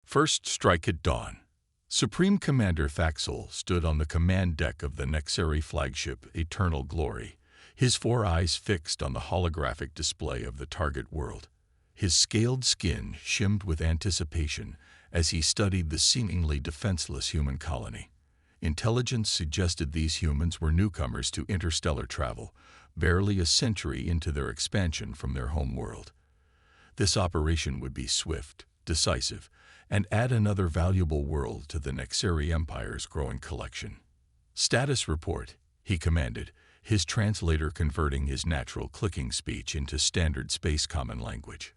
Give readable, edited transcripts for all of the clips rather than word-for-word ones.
First strike at dawn. Supreme Commander Thaxel stood on the command deck of the Nexari flagship Eternal Glory, his four eyes fixed on the holographic display of the target world. His scaled skin shimmed with anticipation as he studied the seemingly defenseless human colony. Intelligence suggested these humans were newcomers to interstellar travel, barely a century into their expansion from their home world. This operation would be swift, decisive, and add another valuable world to the Nexari Empire's growing collection. "Status report," he commanded, his translator converting his natural clicking speech into standard space common language.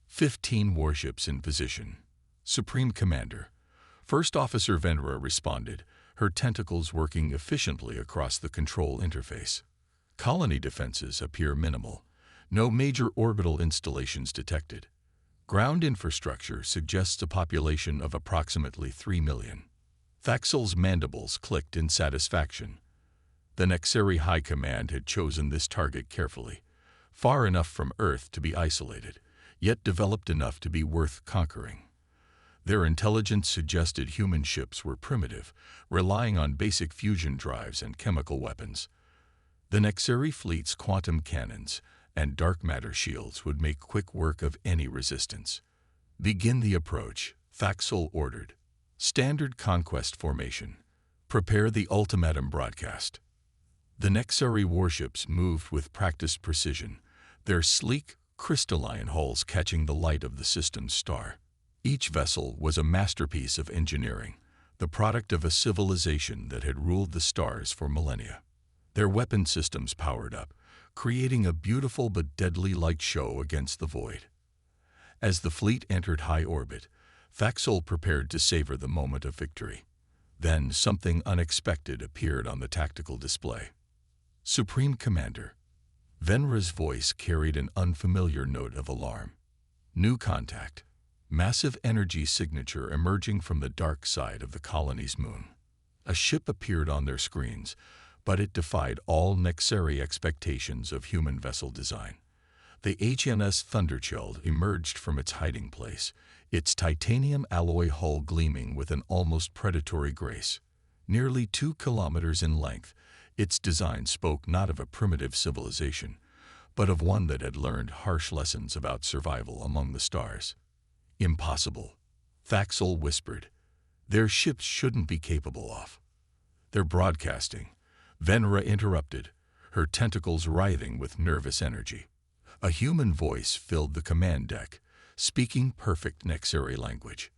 15 warships in position. Supreme Commander. First Officer Venra responded, her tentacles working efficiently across the control interface. Colony defenses appear minimal. No major orbital installations detected. Ground infrastructure suggests a population of approximately 3 million. Thaxel's mandibles clicked in satisfaction. The Nexari High Command had chosen this target carefully, far enough from Earth to be isolated, yet developed enough to be worth conquering. Their intelligence suggested human ships were primitive, relying on basic fusion drives and chemical weapons. The Nexari fleet's quantum cannons and dark matter shields would make quick work of any resistance. "Begin the approach," Thaxel ordered. Standard conquest formation. Prepare the ultimatum broadcast. The Nexari warships moved with practiced precision, their sleek, crystalline hulls catching the light of the system's star. Each vessel was a masterpiece of engineering, the product of a civilization that had ruled the stars for millennia. Their weapon systems powered up, creating a beautiful but deadly light show against the void. As the fleet entered high orbit, Thaxel prepared to savor the moment of victory. Then something unexpected appeared on the tactical display. "Supreme Commander." Venra's voice carried an unfamiliar note of alarm. "New contact. Massive energy signature emerging from the dark side of the colony's moon." A ship appeared on their screens, but it defied all Nexari expectations of human vessel design. The HNS Thunderchild emerged from its hiding place, its titanium alloy hull gleaming with an almost predatory grace. Nearly 2 kilometers in length, its design spoke not of a primitive civilization, but of one that had learned harsh lessons about survival among the stars. "Impossible," Thaxel whispered. "Their ships shouldn't be capable of." "They're broadcasting," Venra interrupted, her tentacles writhing with nervous energy. A human voice filled the command deck, speaking perfect Nexari language.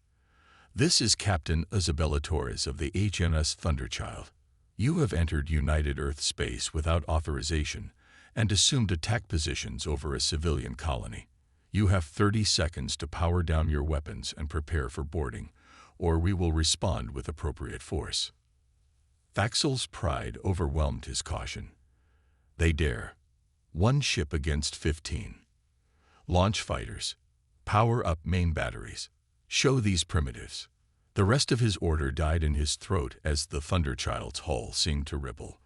"This is Captain Isabella Torres of the HNS Thunderchild. You have entered United Earth space without authorization and assumed attack positions over a civilian colony. You have 30 seconds to power down your weapons and prepare for boarding, or we will respond with appropriate force." Thaxel's pride overwhelmed his caution. "They dare. 1 ship against 15. Launch fighters. Power up main batteries. Show these primitives." The rest of his order died in his throat as the Thunderchild's hull seemed to ripple.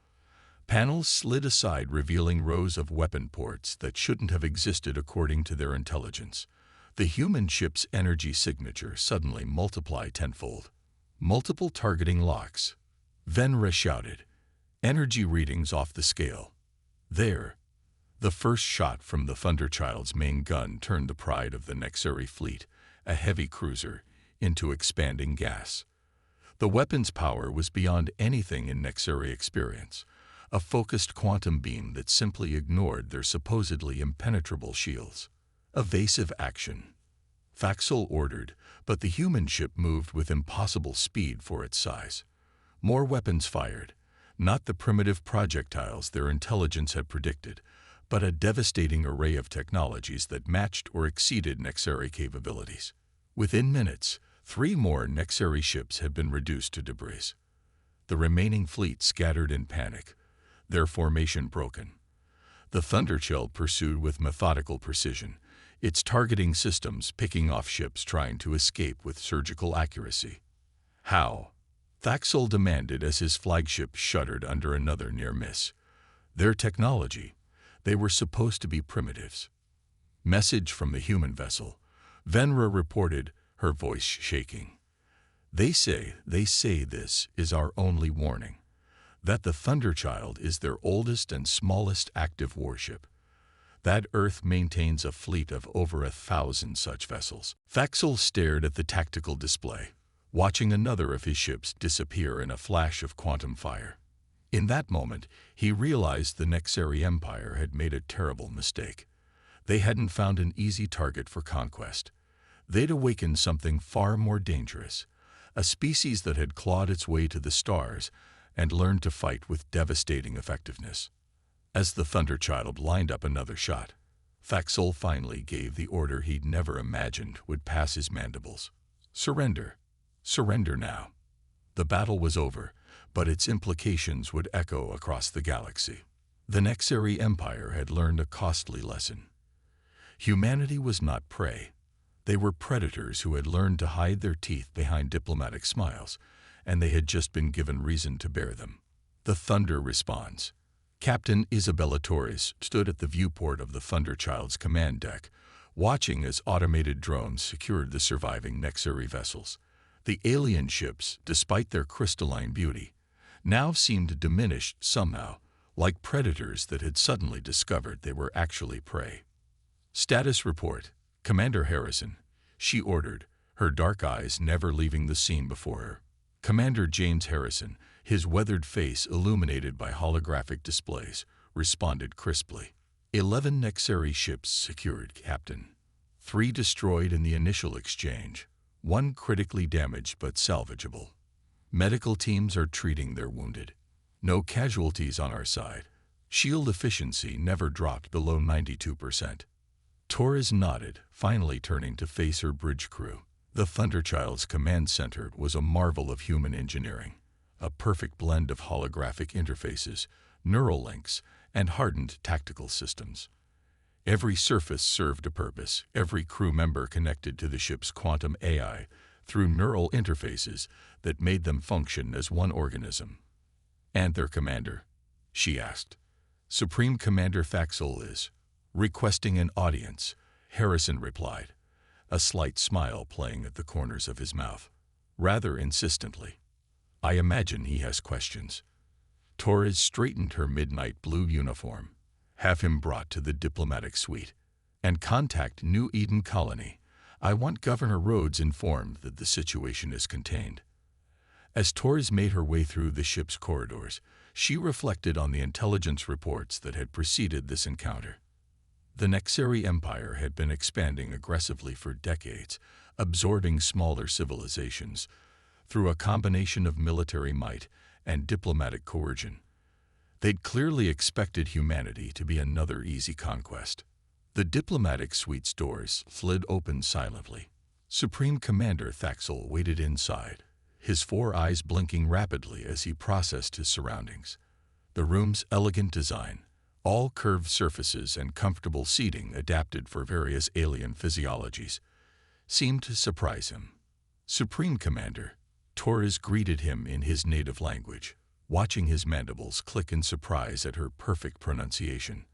Panels slid aside, revealing rows of weapon ports that shouldn't have existed according to their intelligence. The human ship's energy signature suddenly multiplied tenfold. "Multiple targeting locks," Venra shouted, energy readings off the scale. There, the first shot from the Thunderchild's main gun turned the pride of the Nexari fleet, a heavy cruiser, into expanding gas. The weapon's power was beyond anything in Nexari experience, a focused quantum beam that simply ignored their supposedly impenetrable shields. "Evasive action," Thaxel ordered, but the human ship moved with impossible speed for its size. More weapons fired, not the primitive projectiles their intelligence had predicted, but a devastating array of technologies that matched or exceeded Nexari capabilities. Within minutes, 3 more Nexari ships had been reduced to debris. The remaining fleet scattered in panic, their formation broken. The Thunderchild pursued with methodical precision, its targeting systems picking off ships trying to escape with surgical accuracy. "How?" Thaxel demanded as his flagship shuddered under another near miss. "Their technology. They were supposed to be primitives." Message from the human vessel. Venra reported, her voice shaking. They say this is our only warning, that the Thunderchild is their oldest and smallest active warship, that Earth maintains a fleet of over 1,000 such vessels. Faxel stared at the tactical display, watching another of his ships disappear in a flash of quantum fire. In that moment, he realized the Nexari Empire had made a terrible mistake. They hadn't found an easy target for conquest. They'd awakened something far more dangerous, a species that had clawed its way to the stars and learned to fight with devastating effectiveness. As the Thunderchild lined up another shot, Faxel finally gave the order he'd never imagined would pass his mandibles. Surrender. Surrender now. The battle was over, but its implications would echo across the galaxy. The Nexari Empire had learned a costly lesson. Humanity was not prey. They were predators who had learned to hide their teeth behind diplomatic smiles, and they had just been given reason to bear them. The Thunder responds. Captain Isabella Torres stood at the viewport of the Thunderchild's command deck, watching as automated drones secured the surviving Nexari vessels. The alien ships, despite their crystalline beauty, now seemed diminished somehow, like predators that had suddenly discovered they were actually prey. Status report. Commander Harrison, she ordered, her dark eyes never leaving the scene before her. Commander James Harrison, his weathered face illuminated by holographic displays, responded crisply. 11 Nexari ships secured, Captain. 3 destroyed in the initial exchange, 1 critically damaged but salvageable. Medical teams are treating their wounded. No casualties on our side. Shield efficiency never dropped below 92%. Torres nodded, finally turning to face her bridge crew. The Thunderchild's command center was a marvel of human engineering, a perfect blend of holographic interfaces, neural links, and hardened tactical systems. Every surface served a purpose, every crew member connected to the ship's quantum AI through neural interfaces that made them function as one organism. And their commander? She asked. Supreme Commander Faxel is requesting an audience, Harrison replied, a slight smile playing at the corners of his mouth, rather insistently. I imagine he has questions. Torres straightened her midnight blue uniform. Have him brought to the diplomatic suite. And contact New Eden Colony. I want Governor Rhodes informed that the situation is contained. As Torres made her way through the ship's corridors, she reflected on the intelligence reports that had preceded this encounter. The Nexari Empire had been expanding aggressively for decades, absorbing smaller civilizations through a combination of military might and diplomatic coercion. They'd clearly expected humanity to be another easy conquest. The diplomatic suite's doors slid open silently. Supreme Commander Faxel waited inside, his 4 eyes blinking rapidly as he processed his surroundings. The room's elegant design, all curved surfaces and comfortable seating adapted for various alien physiologies, seemed to surprise him. Supreme Commander, Torres greeted him in his native language, watching his mandibles click in surprise at her perfect pronunciation.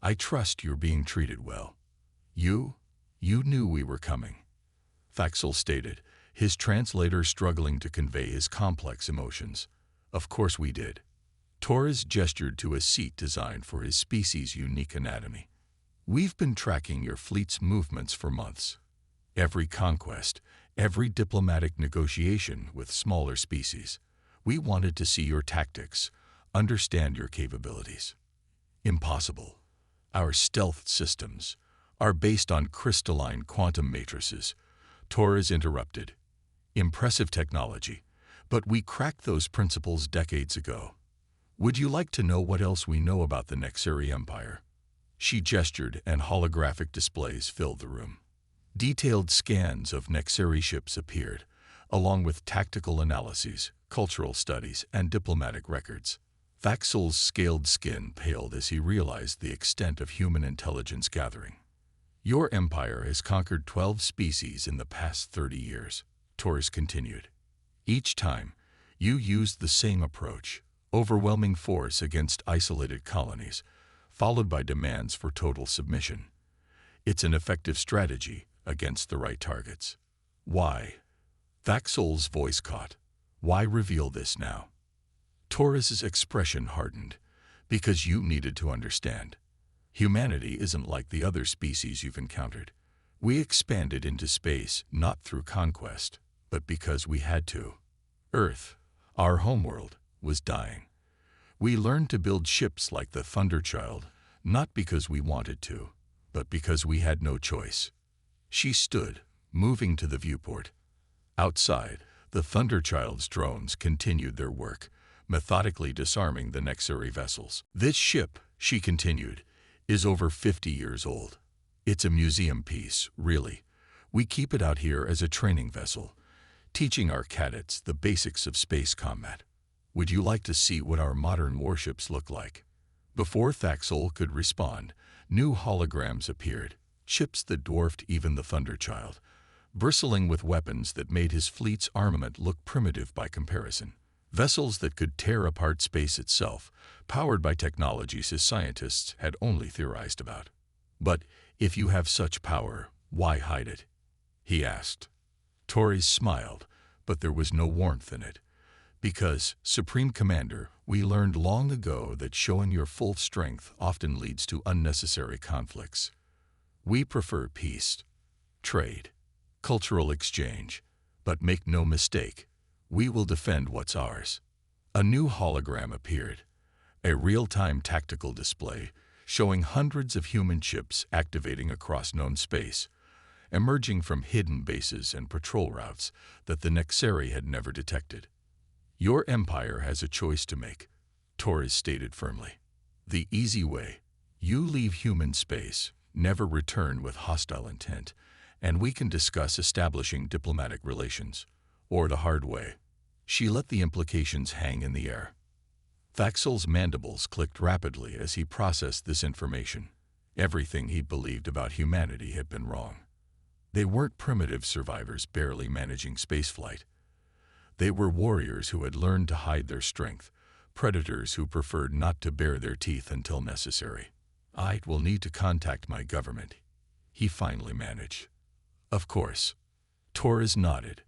I trust you're being treated well. You knew we were coming, Faxel stated, his translator struggling to convey his complex emotions. Of course we did. Torres gestured to a seat designed for his species' unique anatomy. We've been tracking your fleet's movements for months. Every conquest, every diplomatic negotiation with smaller species. We wanted to see your tactics, understand your capabilities. Impossible. Our stealth systems are based on crystalline quantum matrices, Torres interrupted. Impressive technology, but we cracked those principles decades ago. Would you like to know what else we know about the Nexari Empire? She gestured, and holographic displays filled the room. Detailed scans of Nexari ships appeared, along with tactical analyses, cultural studies, and diplomatic records. Faxel's scaled skin paled as he realized the extent of human intelligence gathering. Your empire has conquered 12 species in the past 30 years, Torres continued. Each time, you used the same approach, overwhelming force against isolated colonies, followed by demands for total submission. It's an effective strategy against the right targets. Why? Thaxol's voice caught. Why reveal this now? Torres's expression hardened. Because you needed to understand. Humanity isn't like the other species you've encountered. We expanded into space not through conquest, but because we had to. Earth, our homeworld, was dying. We learned to build ships like the Thunderchild, not because we wanted to, but because we had no choice. She stood, moving to the viewport. Outside, the Thunderchild's drones continued their work, methodically disarming the Nexari vessels. This ship, she continued, is over 50 years old. It's a museum piece, really. We keep it out here as a training vessel, teaching our cadets the basics of space combat. Would you like to see what our modern warships look like? Before Thaxol could respond, new holograms appeared, ships that dwarfed even the Thunderchild, bristling with weapons that made his fleet's armament look primitive by comparison. Vessels that could tear apart space itself, powered by technologies his scientists had only theorized about. But if you have such power, why hide it? He asked. Torres smiled, but there was no warmth in it. Because, Supreme Commander, we learned long ago that showing your full strength often leads to unnecessary conflicts. We prefer peace, trade, cultural exchange, but make no mistake, we will defend what's ours. A new hologram appeared, a real-time tactical display showing hundreds of human ships activating across known space, emerging from hidden bases and patrol routes that the Nexari had never detected. Your empire has a choice to make, Torres stated firmly. The easy way, you leave human space, never return with hostile intent, and we can discuss establishing diplomatic relations. Or the hard way. She let the implications hang in the air. Thaxol's mandibles clicked rapidly as he processed this information. Everything he believed about humanity had been wrong. They weren't primitive survivors barely managing spaceflight. They were warriors who had learned to hide their strength, predators who preferred not to bare their teeth until necessary. I will need to contact my government, he finally managed. Of course. Torres nodded.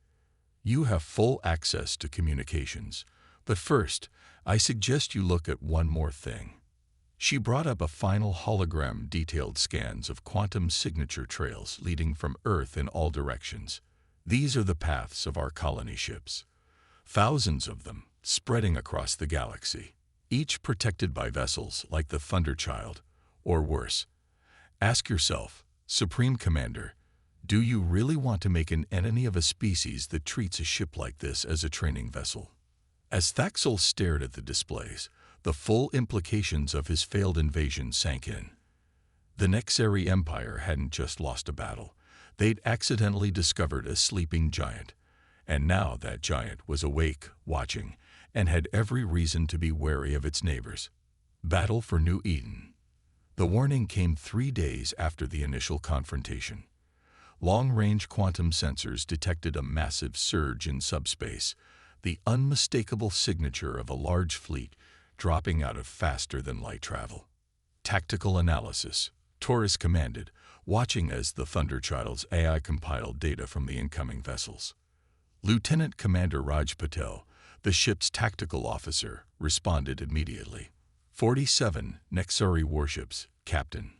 You have full access to communications, but first, I suggest you look at one more thing. She brought up a final hologram detailed scans of quantum signature trails leading from Earth in all directions. These are the paths of our colony ships. Thousands of them, spreading across the galaxy, each protected by vessels like the Thunderchild, or worse. Ask yourself, Supreme Commander, do you really want to make an enemy of a species that treats a ship like this as a training vessel? As Thaxol stared at the displays, the full implications of his failed invasion sank in. The Nexari Empire hadn't just lost a battle. They'd accidentally discovered a sleeping giant. And now that giant was awake, watching, and had every reason to be wary of its neighbors. Battle for New Eden. The warning came 3 days after the initial confrontation. Long-range quantum sensors detected a massive surge in subspace, the unmistakable signature of a large fleet dropping out of faster-than-light travel. Tactical analysis, Torres commanded, watching as the Thunderchild's AI compiled data from the incoming vessels. Lieutenant Commander Raj Patel, the ship's tactical officer, responded immediately. 47 Nexari warships, Captain.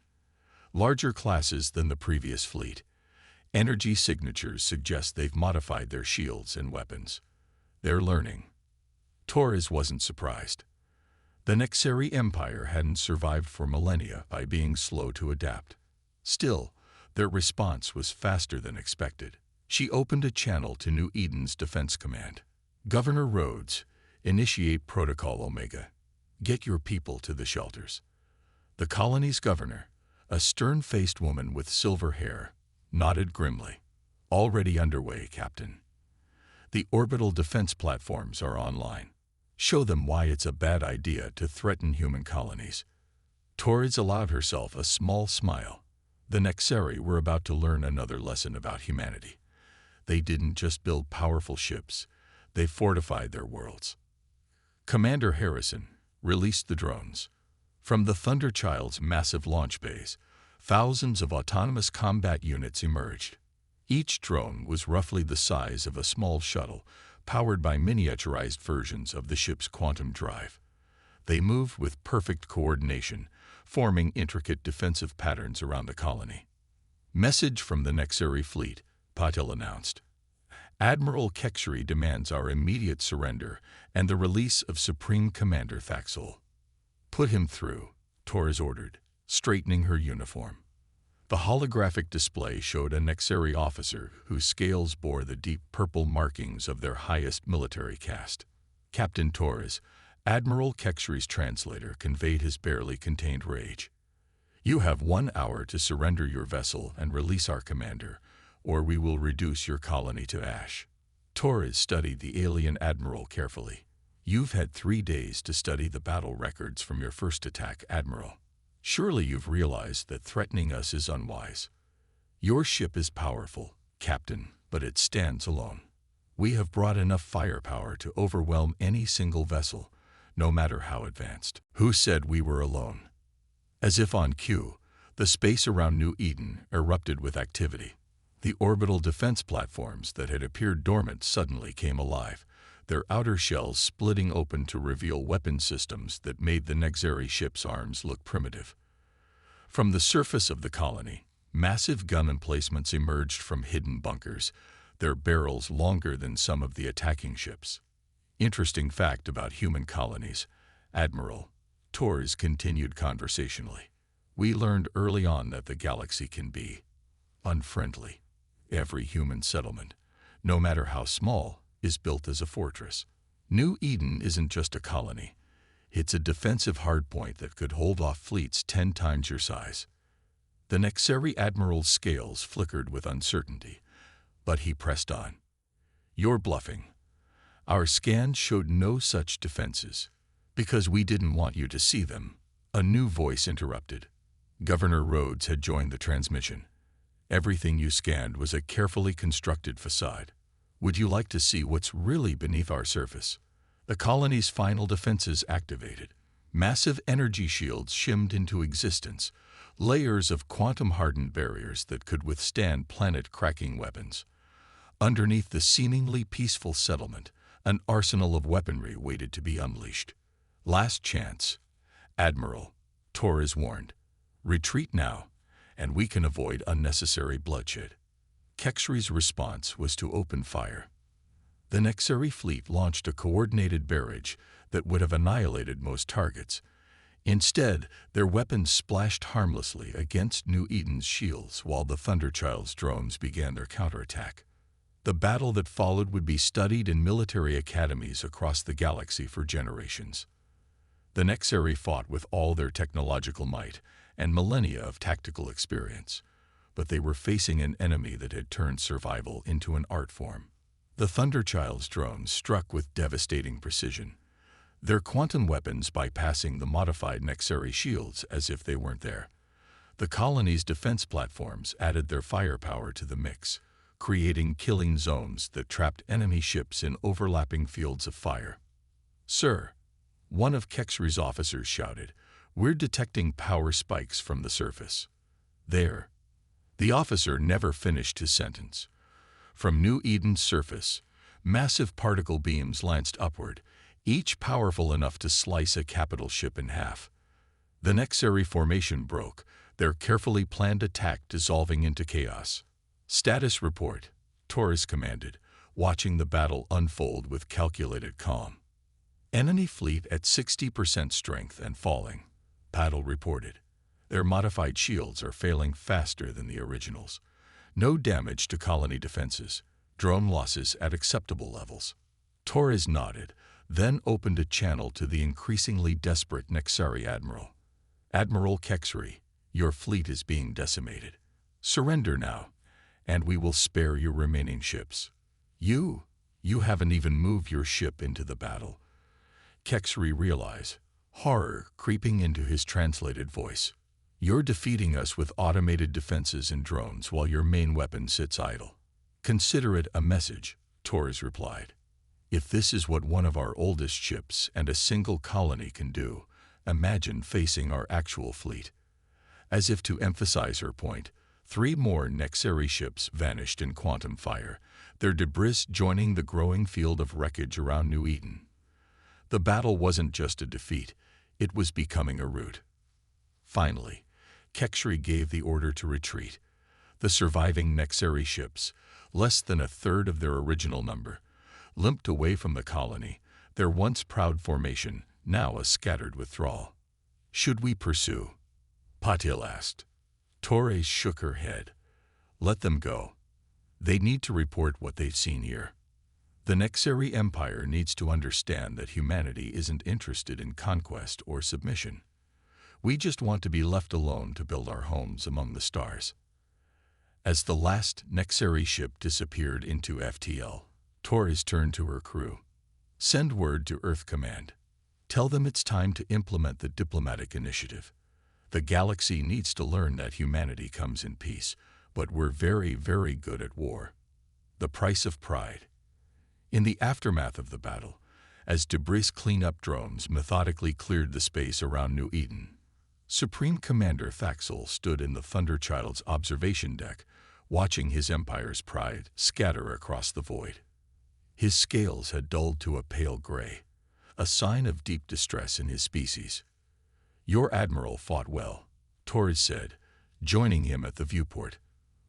Larger classes than the previous fleet. Energy signatures suggest they've modified their shields and weapons. They're learning. Torres wasn't surprised. The Nexari Empire hadn't survived for millennia by being slow to adapt. Still, their response was faster than expected. She opened a channel to New Eden's Defense Command. Governor Rhodes, initiate Protocol Omega. Get your people to the shelters. The colony's governor, a stern-faced woman with silver hair, nodded grimly. Already underway, Captain. The orbital defense platforms are online. Show them why it's a bad idea to threaten human colonies. Torres allowed herself a small smile. The Nexari were about to learn another lesson about humanity. They didn't just build powerful ships, they fortified their worlds. Commander Harrison released the drones. From the Thunderchild's massive launch bays, thousands of autonomous combat units emerged. Each drone was roughly the size of a small shuttle, powered by miniaturized versions of the ship's quantum drive. They moved with perfect coordination, forming intricate defensive patterns around the colony. "Message from the Nexari fleet," Patil announced. "Admiral Kexri demands our immediate surrender and the release of Supreme Commander Thaxel." "Put him through," Torres ordered, straightening her uniform. The holographic display showed a Nexari officer whose scales bore the deep purple markings of their highest military caste. Captain Torres, Admiral Kexri's translator, conveyed his barely contained rage. "You have 1 hour to surrender your vessel and release our commander, or we will reduce your colony to ash." Torres studied the alien admiral carefully. "You've had 3 days to study the battle records from your first attack, Admiral. Surely you've realized that threatening us is unwise. Your ship is powerful, Captain, but it stands alone. We have brought enough firepower to overwhelm any single vessel, no matter how advanced." "Who said we were alone?" As if on cue, the space around New Eden erupted with activity. The orbital defense platforms that had appeared dormant suddenly came alive, their outer shells splitting open to reveal weapon systems that made the Nexari ship's arms look primitive. From the surface of the colony, massive gun emplacements emerged from hidden bunkers, their barrels longer than some of the attacking ships. "Interesting fact about human colonies, Admiral," Torres continued conversationally. "We learned early on that the galaxy can be unfriendly. Every human settlement, no matter how small, is built as a fortress. New Eden isn't just a colony. It's a defensive hardpoint that could hold off fleets 10 times your size." The Nexari admiral's scales flickered with uncertainty, but he pressed on. "You're bluffing. Our scans showed no such defenses. Because we didn't want you to see them." A new voice interrupted. Governor Rhodes had joined the transmission. "Everything you scanned was a carefully constructed facade. Would you like to see what's really beneath our surface?" The colony's final defenses activated. Massive energy shields shimmed into existence, layers of quantum-hardened barriers that could withstand planet-cracking weapons. Underneath the seemingly peaceful settlement, an arsenal of weaponry waited to be unleashed. "Last chance, Admiral," Torres warned. "Retreat now, and we can avoid unnecessary bloodshed." Kexri's response was to open fire. The Nexari fleet launched a coordinated barrage that would have annihilated most targets. Instead, their weapons splashed harmlessly against New Eden's shields while the Thunderchild's drones began their counterattack. The battle that followed would be studied in military academies across the galaxy for generations. The Nexari fought with all their technological might and millennia of tactical experience, but they were facing an enemy that had turned survival into an art form. The Thunderchild's drones struck with devastating precision, their quantum weapons bypassing the modified Nexari shields as if they weren't there. The colony's defense platforms added their firepower to the mix, creating killing zones that trapped enemy ships in overlapping fields of fire. "Sir," one of Kexri's officers shouted, "we're detecting power spikes from the surface." "There." The officer never finished his sentence. From New Eden's surface, massive particle beams lanced upward, each powerful enough to slice a capital ship in half. The Nexari formation broke, their carefully planned attack dissolving into chaos. "Status report," Torres commanded, watching the battle unfold with calculated calm. "Enemy fleet at 60% strength and falling," Patil reported. "Their modified shields are failing faster than the originals. No damage to colony defenses. Drone losses at acceptable levels." Torres nodded, then opened a channel to the increasingly desperate Nexari admiral. "Admiral Kexri, your fleet is being decimated. Surrender now, and we will spare your remaining ships." You haven't even moved your ship into the battle." Kexri realized, horror creeping into his translated voice. "You're defeating us with automated defenses and drones while your main weapon sits idle." "Consider it a message," Torres replied. "If this is what one of our oldest ships and a single colony can do, imagine facing our actual fleet." As if to emphasize her point, 3 more Nexari ships vanished in quantum fire, their debris joining the growing field of wreckage around New Eden. The battle wasn't just a defeat, it was becoming a rout. Finally, Kekshri gave the order to retreat. The surviving Nexari ships, less than a third of their original number, limped away from the colony, their once proud formation now a scattered withdrawal. Should we pursue? Patil asked. Torres shook her head. Let them go. They need to report what they've seen here. The Nexari Empire needs to understand that humanity isn't interested in conquest or submission. We just want to be left alone to build our homes among the stars. As the last Nexari ship disappeared into FTL, Torres turned to her crew. Send word to Earth Command. Tell them it's time to implement the diplomatic initiative. The galaxy needs to learn that humanity comes in peace, but we're very, very good at war. The price of pride. In the aftermath of the battle, as debris cleanup drones methodically cleared the space around New Eden, Supreme Commander Thaxel stood in the Thunderchild's observation deck, watching his empire's pride scatter across the void. His scales had dulled to a pale gray, a sign of deep distress in his species. Your admiral fought well, Torres said, joining him at the viewport.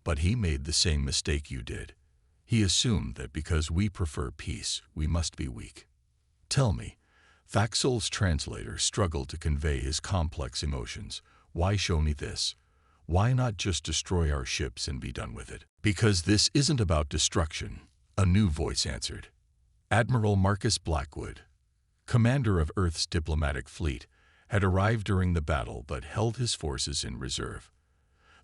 But he made the same mistake you did. He assumed that because we prefer peace, we must be weak. Tell me, Thaxel's translator struggled to convey his complex emotions. Why show me this? Why not just destroy our ships and be done with it? Because this isn't about destruction, a new voice answered. Admiral Marcus Blackwood, commander of Earth's diplomatic fleet, had arrived during the battle but held his forces in reserve.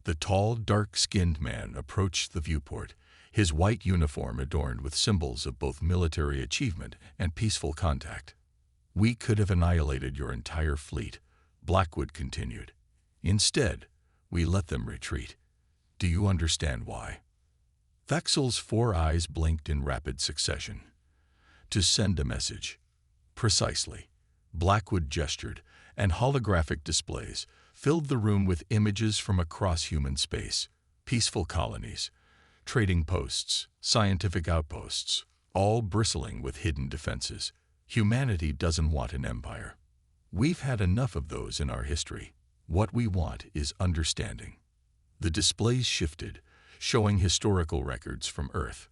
The tall, dark-skinned man approached the viewport, his white uniform adorned with symbols of both military achievement and peaceful contact. We could have annihilated your entire fleet, Blackwood continued. Instead, we let them retreat. Do you understand why? Thaxel's 4 eyes blinked in rapid succession. To send a message. Precisely. Blackwood gestured, and holographic displays filled the room with images from across human space, peaceful colonies, trading posts, scientific outposts, all bristling with hidden defenses. Humanity doesn't want an empire. We've had enough of those in our history. What we want is understanding. The displays shifted, showing historical records from Earth.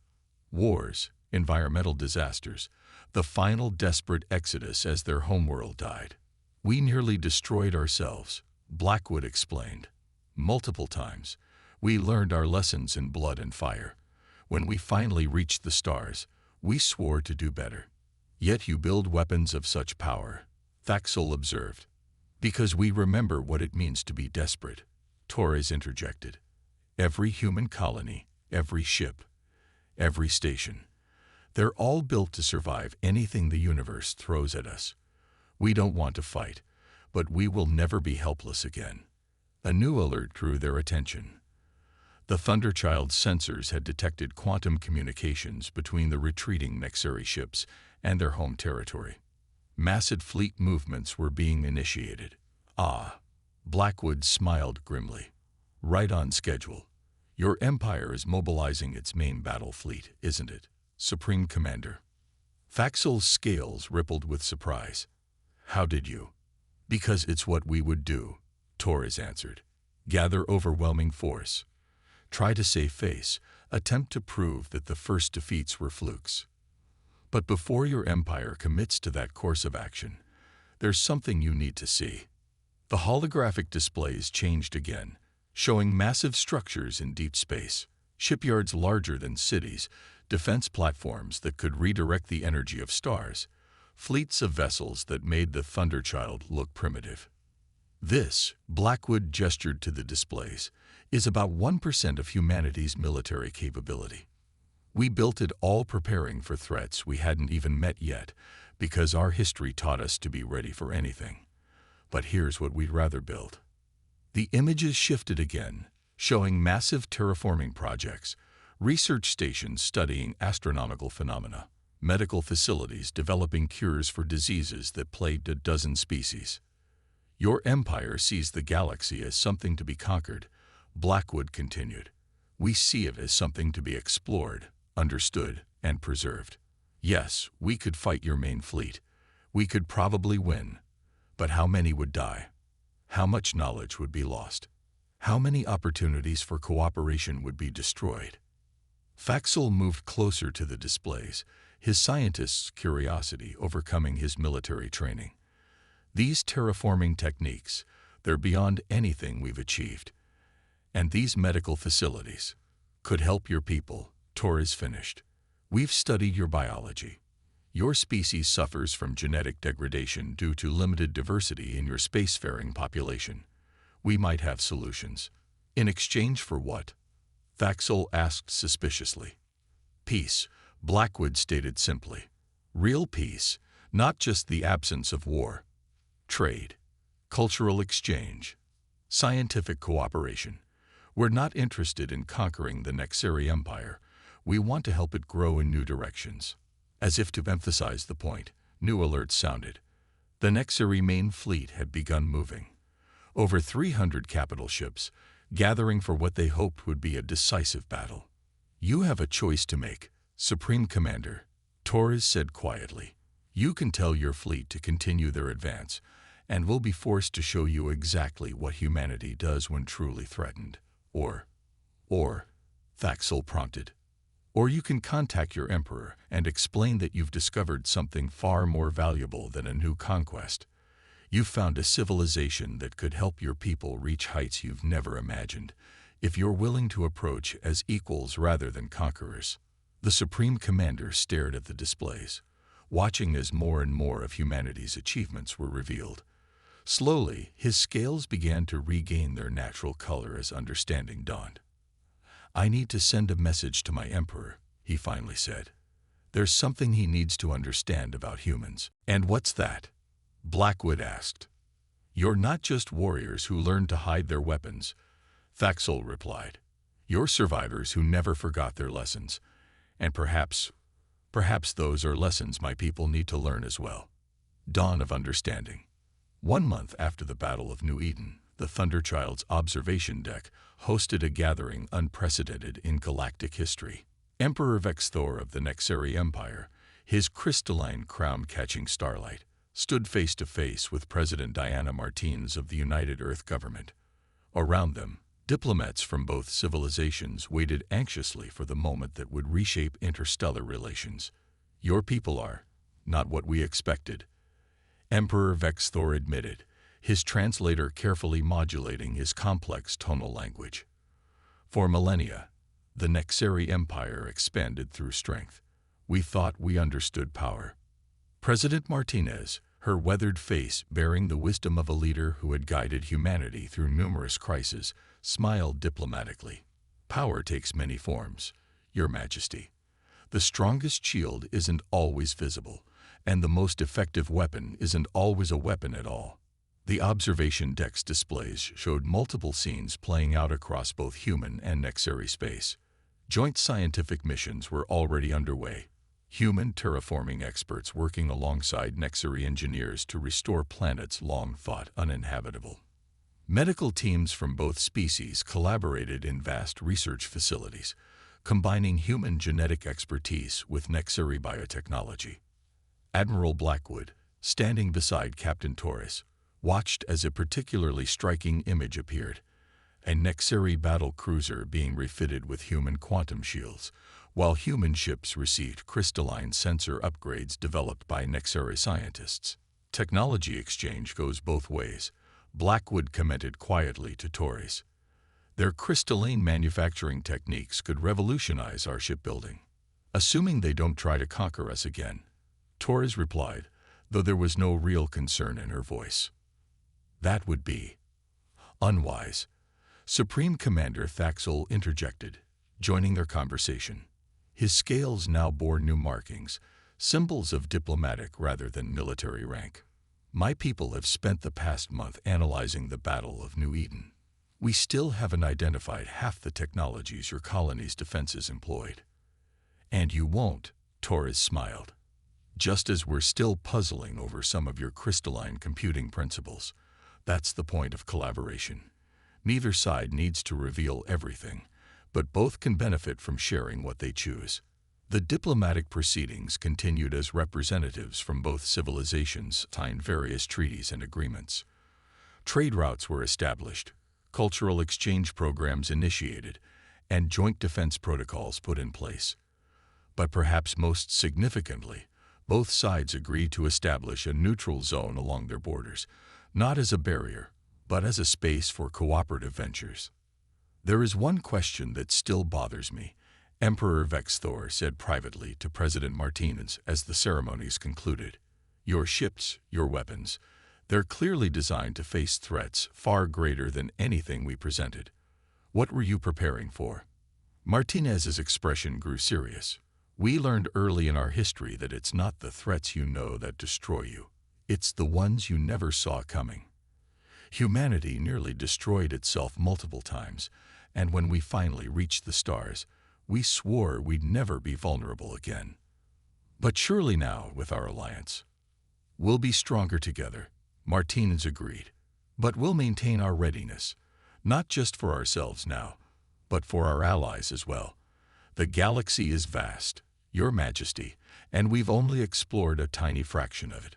Wars, environmental disasters, the final desperate exodus as their homeworld died. We nearly destroyed ourselves, Blackwood explained. Multiple times, we learned our lessons in blood and fire. When we finally reached the stars, we swore to do better. Yet you build weapons of such power, Thaxel observed. Because we remember what it means to be desperate, Torres interjected. Every human colony, every ship, every station. They're all built to survive anything the universe throws at us. We don't want to fight, but we will never be helpless again. A new alert drew their attention. The Thunderchild's sensors had detected quantum communications between the retreating Nexari ships and their home territory. Massive fleet movements were being initiated. Ah, Blackwood smiled grimly. Right on schedule. Your empire is mobilizing its main battle fleet, isn't it, Supreme Commander? Thaxel's scales rippled with surprise. How did you? Because it's what we would do, Torres answered. Gather overwhelming force. Try to save face, attempt to prove that the first defeats were flukes. But before your empire commits to that course of action, there's something you need to see. The holographic displays changed again, showing massive structures in deep space, shipyards larger than cities, defense platforms that could redirect the energy of stars, fleets of vessels that made the Thunderchild look primitive. This, Blackwood gestured to the displays, is about 1% of humanity's military capability. We built it all preparing for threats we hadn't even met yet, because our history taught us to be ready for anything. But here's what we'd rather build. The images shifted again, showing massive terraforming projects, research stations studying astronomical phenomena, medical facilities developing cures for diseases that plagued a dozen species. Your empire sees the galaxy as something to be conquered, Blackwood continued. We see it as something to be explored, understood, and preserved. Yes, we could fight your main fleet. We could probably win. But how many would die? How much knowledge would be lost? How many opportunities for cooperation would be destroyed? Faxel moved closer to the displays, his scientist's curiosity overcoming his military training. These terraforming techniques, they're beyond anything we've achieved. And these medical facilities could help your people, Torres finished. We've studied your biology. Your species suffers from genetic degradation due to limited diversity in your spacefaring population. We might have solutions. In exchange for what? Faxel asked suspiciously. Peace, Blackwood stated simply. Real peace, not just the absence of war. Trade, cultural exchange, scientific cooperation. We're not interested in conquering the Nexeri Empire. We want to help it grow in new directions. As if to emphasize the point, new alerts sounded. The Nexeri main fleet had begun moving. Over 300 capital ships, gathering for what they hoped would be a decisive battle. You have a choice to make, Supreme Commander, Torres said quietly. You can tell your fleet to continue their advance, and we'll be forced to show you exactly what humanity does when truly threatened. Or, Faxel prompted. Or you can contact your emperor and explain that you've discovered something far more valuable than a new conquest. You've found a civilization that could help your people reach heights you've never imagined, if you're willing to approach as equals rather than conquerors. The Supreme Commander stared at the displays, watching as more and more of humanity's achievements were revealed. Slowly, his scales began to regain their natural color as understanding dawned. I need to send a message to my emperor, he finally said. There's something he needs to understand about humans. And what's that? Blackwood asked. You're not just warriors who learn to hide their weapons, Faxel replied. You're survivors who never forgot their lessons. And perhaps those are lessons my people need to learn as well. Dawn of understanding. 1 month after the Battle of New Eden, the Thunderchild's observation deck hosted a gathering unprecedented in galactic history. Emperor Vexthor of the Nexeri Empire, his crystalline crown catching starlight, stood face to face with President Diana Martins of the United Earth Government. Around them, diplomats from both civilizations waited anxiously for the moment that would reshape interstellar relations. Your people are not what we expected, Emperor Vexthor admitted, his translator carefully modulating his complex tonal language. For millennia, the Nexeri Empire expanded through strength. We thought we understood power. President Martinez, her weathered face bearing the wisdom of a leader who had guided humanity through numerous crises, smiled diplomatically. Power takes many forms, Your Majesty. The strongest shield isn't always visible, and the most effective weapon isn't always a weapon at all. The observation deck's displays showed multiple scenes playing out across both human and Nexeri space. Joint scientific missions were already underway. Human terraforming experts working alongside Nexeri engineers to restore planets long thought uninhabitable. Medical teams from both species collaborated in vast research facilities, combining human genetic expertise with Nexeri biotechnology. Admiral Blackwood, standing beside Captain Torres, watched as a particularly striking image appeared, a Nexeri battle cruiser being refitted with human quantum shields, while human ships received crystalline sensor upgrades developed by Nexeri scientists. Technology exchange goes both ways, Blackwood commented quietly to Torres. Their crystalline manufacturing techniques could revolutionize our shipbuilding. Assuming they don't try to conquer us again, Torres replied, though there was no real concern in her voice. That would be unwise. Supreme Commander Faxel interjected, joining their conversation. His scales now bore new markings, symbols of diplomatic rather than military rank. My people have spent the past month analyzing the Battle of New Eden. We still haven't identified half the technologies your colony's defenses employed. And you won't, Torres smiled. Just as we're still puzzling over some of your crystalline computing principles. That's the point of collaboration. Neither side needs to reveal everything, but both can benefit from sharing what they choose. The diplomatic proceedings continued as representatives from both civilizations signed various treaties and agreements. Trade routes were established, cultural exchange programs initiated, and joint defense protocols put in place. But perhaps most significantly, both sides agreed to establish a neutral zone along their borders, not as a barrier, but as a space for cooperative ventures. There is one question that still bothers me, Emperor Vexthor said privately to President Martinez as the ceremonies concluded. Your ships, your weapons, they're clearly designed to face threats far greater than anything we presented. What were you preparing for? Martinez's expression grew serious. We learned early in our history that it's not the threats you know that destroy you. It's the ones you never saw coming. Humanity nearly destroyed itself multiple times, and when we finally reached the stars, we swore we'd never be vulnerable again. But surely now, with our alliance, we'll be stronger together, Martinez agreed. But we'll maintain our readiness, not just for ourselves now, but for our allies as well. The galaxy is vast, Your Majesty, and we've only explored a tiny fraction of it.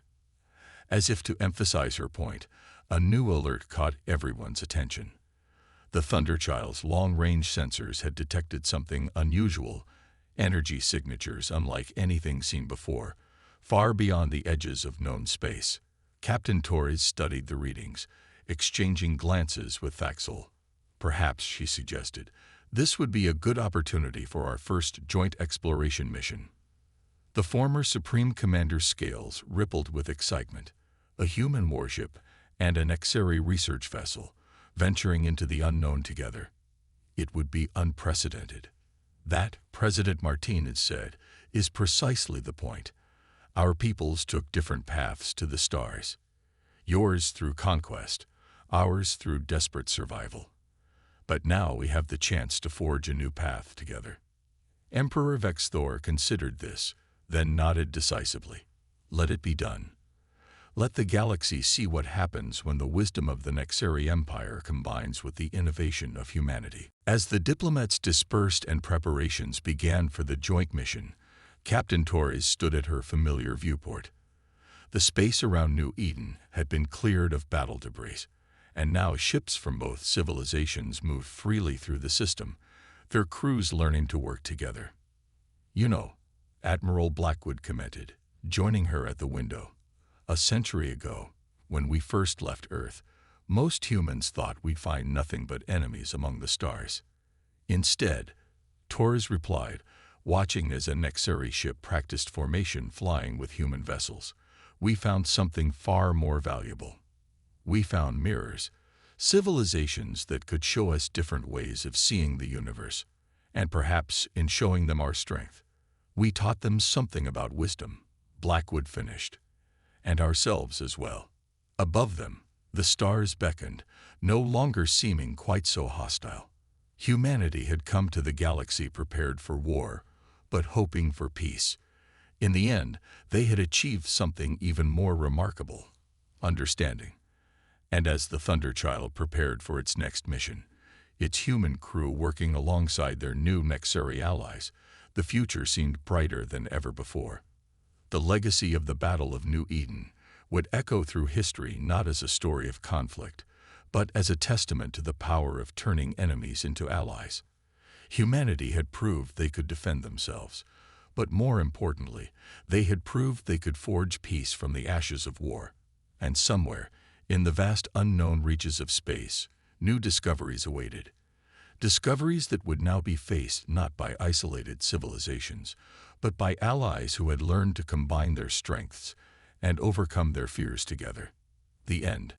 As if to emphasize her point, a new alert caught everyone's attention. The Thunderchild's long-range sensors had detected something unusual, energy signatures unlike anything seen before, far beyond the edges of known space. Captain Torres studied the readings, exchanging glances with Thaxel. Perhaps, she suggested, this would be a good opportunity for our first joint exploration mission. The former Supreme Commander's scales rippled with excitement. A human warship and an Nexeri research vessel, venturing into the unknown together. It would be unprecedented. That, President Martinez said, is precisely the point. Our peoples took different paths to the stars. Yours through conquest, ours through desperate survival. But now we have the chance to forge a new path together. Emperor Vexthor considered this, then nodded decisively. Let it be done. Let the galaxy see what happens when the wisdom of the Nexeri Empire combines with the innovation of humanity. As the diplomats dispersed and preparations began for the joint mission, Captain Torres stood at her familiar viewport. The space around New Eden had been cleared of battle debris, and now ships from both civilizations moved freely through the system, their crews learning to work together. You know, Admiral Blackwood commented, joining her at the window. A century ago, when we first left Earth, most humans thought we'd find nothing but enemies among the stars. Instead, Torres replied, watching as a Nexeri ship practiced formation flying with human vessels, we found something far more valuable. We found mirrors, civilizations that could show us different ways of seeing the universe, and perhaps in showing them our strength, we taught them something about wisdom, Blackwood finished. And ourselves as well. Above them, the stars beckoned, no longer seeming quite so hostile. Humanity had come to the galaxy prepared for war, but hoping for peace. In the end, they had achieved something even more remarkable, understanding. And as the Thunderchild prepared for its next mission, its human crew working alongside their new Nexeri allies, the future seemed brighter than ever before. The legacy of the Battle of New Eden would echo through history not as a story of conflict, but as a testament to the power of turning enemies into allies. Humanity had proved they could defend themselves, but more importantly, they had proved they could forge peace from the ashes of war. And somewhere, in the vast unknown reaches of space, new discoveries awaited. Discoveries that would now be faced not by isolated civilizations, but by allies who had learned to combine their strengths and overcome their fears together. The end.